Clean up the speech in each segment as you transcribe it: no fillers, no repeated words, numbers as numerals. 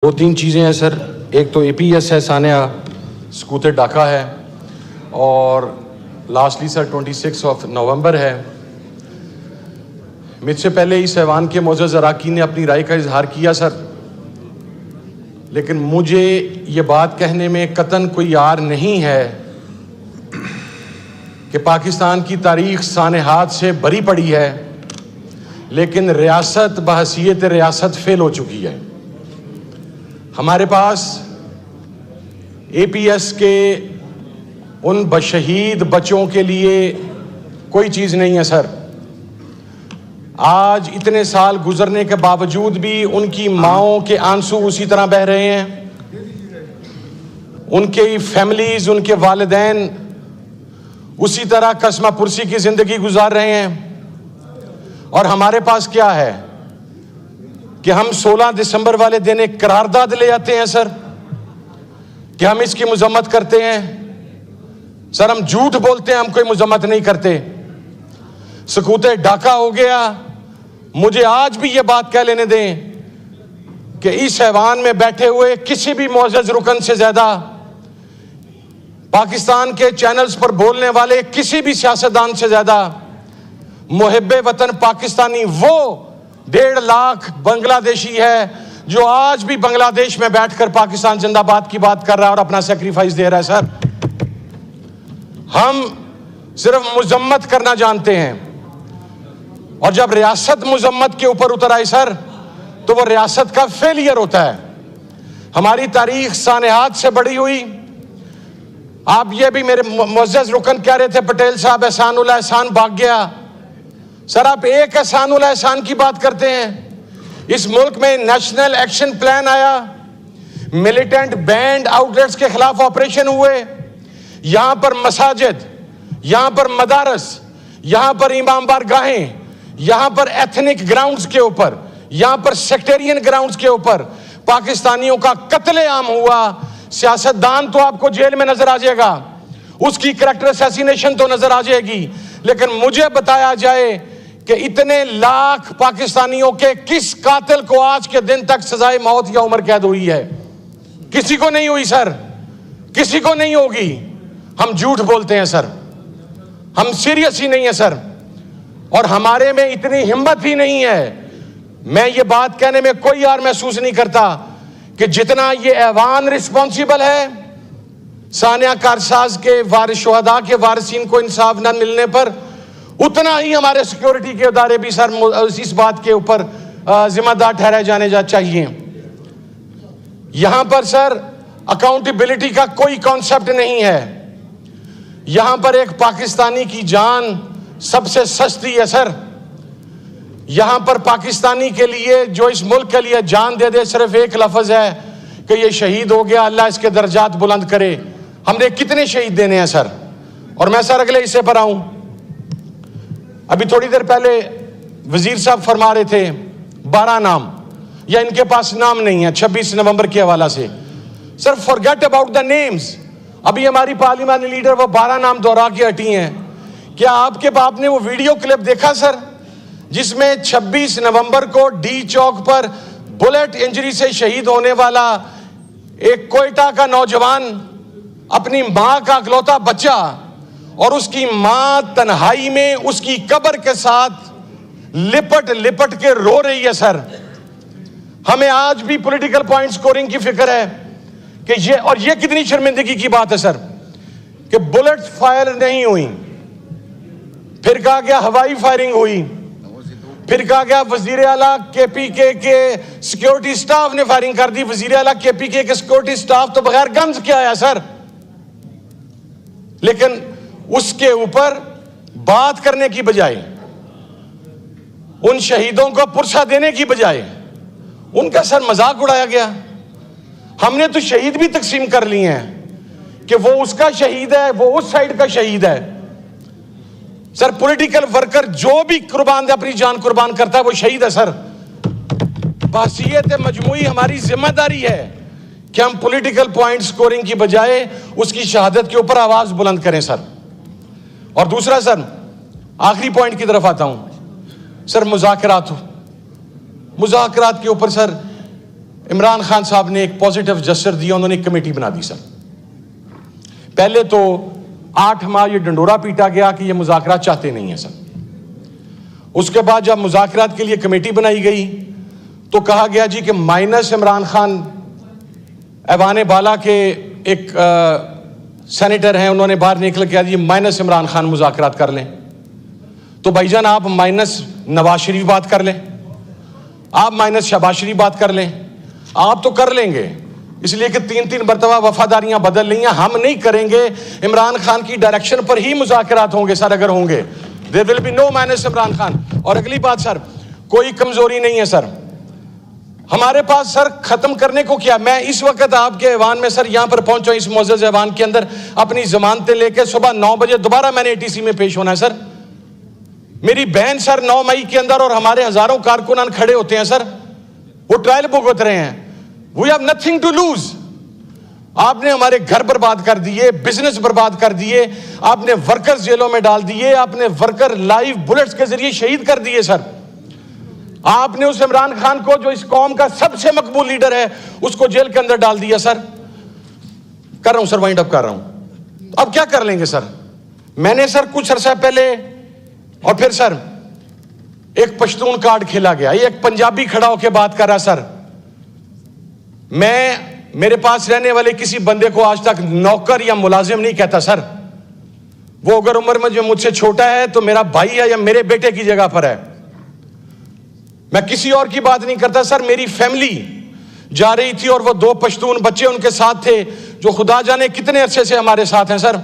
दो तीन चीज़ें हैं सर। एक तो APS है, सानिया सकूते डाका है, और लास्टली सर 26 नवंबर है। मुझसे पहले इस ऐवान के मोअज़्ज़ज़ अराकीन ने अपनी राय का इजहार किया सर, लेकिन मुझे ये बात कहने में कतन कोई यार नहीं है कि पाकिस्तान की तारीख सानेहात से भरी पड़ी है, लेकिन रियासत बहसीयत रियासत फेल हो चुकी है। हमारे पास APS के उन बशहीद बच्चों के लिए कोई चीज़ नहीं है सर। आज इतने साल गुजरने के बावजूद भी उनकी माओं के आंसू उसी तरह बह रहे हैं, उनके फैमिलीज, उनके वालिदैन उसी तरह कसमा पुरसी की ज़िंदगी गुजार रहे हैं। और हमारे पास क्या है कि हम 16 दिसंबर वाले दिन एक करारदाद ले आते हैं सर, कि हम इसकी मजम्मत करते हैं। सर हम झूठ बोलते हैं, हम कोई मजम्मत नहीं करते। सकूते डाका हो गया। मुझे आज भी ये बात कह लेने दें कि इस ऐवान में बैठे हुए किसी भी मुअज़्ज़ज़ रुकन से ज्यादा पाकिस्तान के चैनल्स पर बोलने वाले किसी भी सियासतदान से ज्यादा मुहिब्बे वतन पाकिस्तानी वो 1.5 लाख बांग्लादेशी है जो आज भी बांग्लादेश में बैठकर पाकिस्तान जिंदाबाद की बात कर रहा है और अपना सेक्रीफाइस दे रहा है। सर हम सिर्फ मुजम्मत करना जानते हैं, और जब रियासत मुजम्मत के ऊपर उतर आई सर, तो वो रियासत का फेलियर होता है। हमारी तारीख सानेहात से बड़ी हुई। आप ये भी मेरे मुअज़्ज़ज़ रुकन कह रहे थे पटेल साहब एहसानुल एहसान भाग गया। सर आप एक एहसानुल एहसान की बात करते हैं। इस मुल्क में नेशनल एक्शन प्लान आया, मिलिटेंट बैंड आउटलेट्स के खिलाफ ऑपरेशन हुए, यहां पर मसाजिद, यहां पर मदारस, यहां पर इमाम बारगाहें, यहां पर एथनिक ग्राउंड्स के ऊपर, यहां पर सेक्टेरियन ग्राउंड्स के ऊपर पाकिस्तानियों का कत्लेआम हुआ। सियासतदान तो आपको जेल में नजर आ जाएगा, उसकी करैक्टर असैसिनेशन तो नजर आ जाएगी, लेकिन मुझे बताया जाए कि इतने लाख पाकिस्तानियों के किस कातिल को आज के दिन तक सजाए मौत या उम्र कैद हुई है? किसी को नहीं हुई सर, किसी को नहीं होगी। हम झूठ बोलते हैं सर, हम सीरियस ही नहीं है सर, और हमारे में इतनी हिम्मत ही नहीं है। मैं ये बात कहने में कोई यार महसूस नहीं करता कि जितना ये ऐवान रिस्पॉन्सिबल है सानिया कारसाज के वारिस शुहदा के वारिसीन को इंसाफ न मिलने पर, उतना ही हमारे सिक्योरिटी के इदारे भी सर इस बात के ऊपर जिम्मेदार ठहराए जाने चाहिए। यहां पर सर अकाउंटेबिलिटी का कोई कॉन्सेप्ट नहीं है। यहां पर एक पाकिस्तानी की जान सबसे सस्ती है सर। यहां पर पाकिस्तानी के लिए जो इस मुल्क के लिए जान दे दे, सिर्फ एक लफ्ज है कि ये शहीद हो गया, अल्लाह इसके दर्जात बुलंद करे। हमने कितने शहीद देने हैं सर? और मैं सर अगले हिस्से पर आऊं। अभी थोड़ी देर पहले वजीर साहब फरमा रहे थे 12 नाम, या इनके पास नाम नहीं है 26 नवंबर के हवाला से। Sir forget about the names. अभी हमारी पार्लियामानी लीडर वो 12 नाम दोहरा के हटी हैं। क्या आपके बाप ने वो वीडियो क्लिप देखा सर, जिसमें 26 नवंबर को डी चौक पर बुलेट इंजरी से शहीद होने वाला एक कोयटा का नौजवान अपनी मां का इकलौता बच्चा, और उसकी मां तन्हाई में उसकी कब्र के साथ लिपट लिपट के रो रही है सर। हमें आज भी पॉलिटिकल पॉइंट स्कोरिंग की फिक्र है कि ये, और ये कितनी शर्मिंदगी की बात है सर कि बुलेट फायर नहीं हुई, फिर कहा गया हवाई फायरिंग हुई, फिर कहा गया वजीर आला KPK के सिक्योरिटी स्टाफ ने फायरिंग कर दी। वजीर आला KPK के सिक्योरिटी स्टाफ तो बगैर गन्स के आया सर। लेकिन उसके ऊपर बात करने की बजाय, उन शहीदों को पुरसा देने की बजाय उनका सर मजाक उड़ाया गया। हमने तो शहीद भी तकसीम कर लिए हैं कि वो उसका शहीद है, वो उस साइड का शहीद है। सर पॉलिटिकल वर्कर जो भी कुर्बान अपनी जान कुर्बान करता है वो शहीद है सर। बासियत मजमूई हमारी जिम्मेदारी है कि हम पॉलिटिकल पॉइंट स्कोरिंग की बजाय उसकी शहादत के ऊपर आवाज बुलंद करें सर। और दूसरा सर, आखिरी पॉइंट की तरफ आता हूं सर, मुज़ाकरात के ऊपर सर इमरान खान साहब ने एक पॉजिटिव जस्चर दिया, उन्होंने एक कमेटी बना दी सर। पहले तो 8 माह ये डंडोरा पीटा गया कि ये मुज़ाकरात चाहते नहीं है सर। उसके बाद जब मुज़ाकरात के लिए कमेटी बनाई गई तो कहा गया जी कि माइनस इमरान खान, ऐवान बाला के एक सेनेटर हैं, उन्होंने बाहर निकल के दिया माइनस इमरान खान मुज़ाकरात कर लें। तो भाईजान आप माइनस नवाज शरीफ बात कर लें, आप माइनस शहबाज शरीफ बात कर लें, आप तो कर लेंगे, इसलिए कि 3-3 मरतबा वफादारियां बदल ली हैं। हम नहीं करेंगे, इमरान खान की डायरेक्शन पर ही मुज़ाकरात होंगे सर। अगर होंगे there will be no minus Imran Khan. और अगली बात सर, कोई कमजोरी नहीं है सर हमारे पास सर, खत्म करने को क्या। मैं इस वक्त आपके ऐवान में सर यहां पर पहुंचा, इस मुअज़्ज़ज़ ऐवान के अंदर अपनी जमानतें लेकर सुबह 9 बजे दोबारा मैंने ATC में पेश होना है सर। मेरी बहन सर 9 मई के अंदर और हमारे हजारों कारकुनान खड़े होते हैं सर, वो ट्रायल भुगत रहे हैं। We have nothing to lose. आपने हमारे घर बर्बाद कर दिए, बिजनेस बर्बाद कर दिए, आपने वर्कर्स जेलों में डाल दिए, आपने वर्कर लाइव बुलेट्स के जरिए शहीद कर दिए सर। आपने उस इमरान खान को, जो इस कौम का सबसे मकबूल लीडर है, उसको जेल के अंदर डाल दिया सर। कर रहा हूं सर, वाइंड अप कर रहा हूं। अब क्या कर लेंगे सर। मैंने सर कुछ अरसा पहले, और फिर सर एक पश्तून कार्ड खेला गया, एक पंजाबी खड़ा होकर बात कर रहा सर। मैं मेरे पास रहने वाले किसी बंदे को आज तक नौकर या मुलाजिम नहीं कहता सर। वो अगर उम्र में जो मुझसे छोटा है तो मेरा भाई है या मेरे बेटे की जगह पर है। मैं किसी और की बात नहीं करता सर। मेरी फैमिली जा रही थी और वो 2 पश्तून बच्चे उनके साथ थे, जो खुदा जाने कितने अरसे से हमारे साथ हैं सर।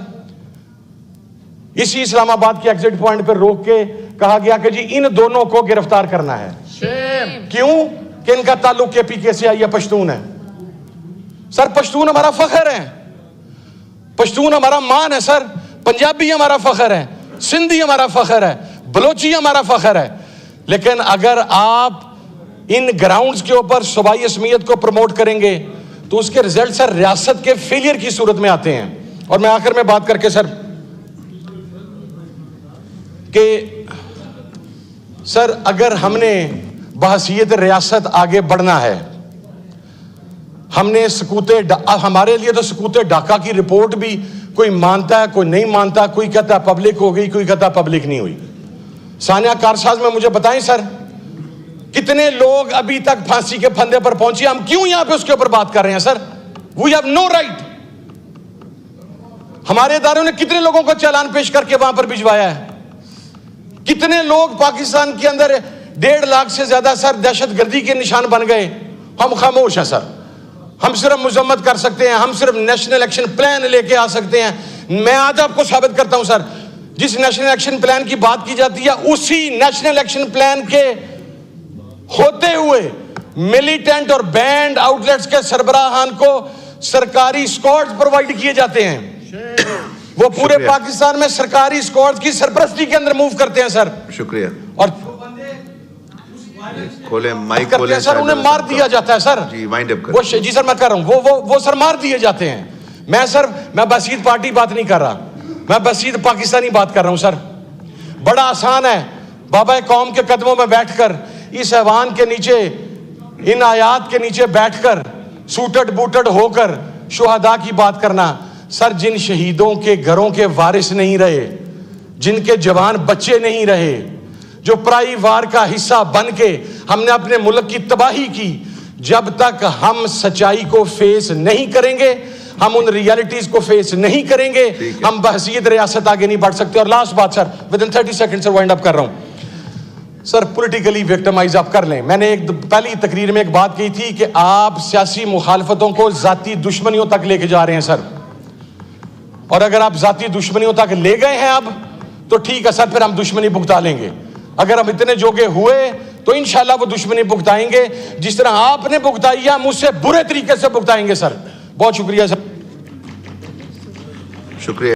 इसी इस्लामाबाद के एग्जिट पॉइंट पर रोक के कहा गया कि जी इन दोनों को गिरफ्तार करना है। क्यों? कि इनका ताल्लुक KPK से आई है, पश्तून है सर। पश्तून हमारा फख्र है, पश्तून हमारा मान है सर। पंजाबी हमारा फख्र है, सिंधी हमारा फख्र है, बलोची हमारा फख्र है। लेकिन अगर आप इन ग्राउंड्स के ऊपर सूबाई असमियत को प्रमोट करेंगे तो उसके रिजल्ट सर रियासत के फेलियर की सूरत में आते हैं। और मैं आखिर में बात करके सर कि सर अगर हमने बहसीयत रियासत आगे बढ़ना है, हमने हमारे लिए तो सकूते ढाका की रिपोर्ट भी कोई मानता है, कोई नहीं मानता, कोई कहता है पब्लिक हो गई, कोई कहता पब्लिक नहीं हुई। सानिया कारसाज में मुझे बताएं सर, कितने लोग अभी तक फांसी के फंदे पर पहुंचे। हम क्यों यहां पे उसके ऊपर बात कर रहे हैं sir? We have no right. हमारे इदारों ने कितने लोगों को चालान पेश करके वहां पर भिजवाया है? कितने लोग पाकिस्तान के अंदर 1.5 लाख से ज्यादा सर दहशतगर्दी के निशान बन गए। हम खामोश हैं सर। हम सिर्फ मुजम्मत कर सकते हैं, हम सिर्फ नेशनल एक्शन प्लान लेके आ सकते हैं। मैं आज आपको साबित करता हूं सर, जिस नेशनल एक्शन प्लान की बात की जाती है, उसी नेशनल एक्शन प्लान के होते हुए मिलिटेंट और बैंड आउटलेट्स के सरबराहान को सरकारी स्क्वाड्स प्रोवाइड किए जाते हैं। वो पूरे पाकिस्तान में सरकारी स्क्वाड्स की सरपरस्ती के अंदर मूव करते हैं सर। शुक्रिया। और खोले माइक खोले सर, उन्हें मार दिया जाता है सर। जी वाइंड अप वो जी सर मैं कर रहा हूं, वो सर मार दिए जाते हैं। मैं बसीद पार्टी बात नहीं कर रहा, मैं बसीद पाकिस्तानी बात कर रहा हूं सर। बड़ा आसान है बाबा कौम के कदमों में बैठकर, इस ऐवान के नीचे, इन आयात के नीचे बैठकर सूटड बूटड होकर शुहदा की बात करना। सर जिन शहीदों के घरों के वारिस नहीं रहे, जिनके जवान बच्चे नहीं रहे, जो पराई वार का हिस्सा बन के हमने अपने मुल्क की तबाही की, जब तक हम सच्चाई को फेस नहीं करेंगे, हम उन रियलिटीज को फेस नहीं करेंगे, हम बहसीयत रियासत आगे नहीं बढ़ सकते। और लास्ट बात sir, with in 30 second sir wind up कर रहा हूं सर। पॉलिटिकली विक्टिमाइज आप कर लें। मैंने एक पहली तकरीर में एक बात कही थी कि आप सियासी मुखालफतों को जाती दुश्मनियों तक लेके जा रहे हैं सर। और अगर आप जाती दुश्मनियों तक ले गए हैं अब, तो ठीक है सर, फिर हम दुश्मनी भुगता लेंगे। अगर हम इतने जोगे हुए तो इंशाल्लाह वो दुश्मनी भुगताएंगे, जिस तरह आपने भुगताई है, हम उससे बुरे तरीके से भुगताएंगे सर। बहुत शुक्रिया सर। शुक्रिया।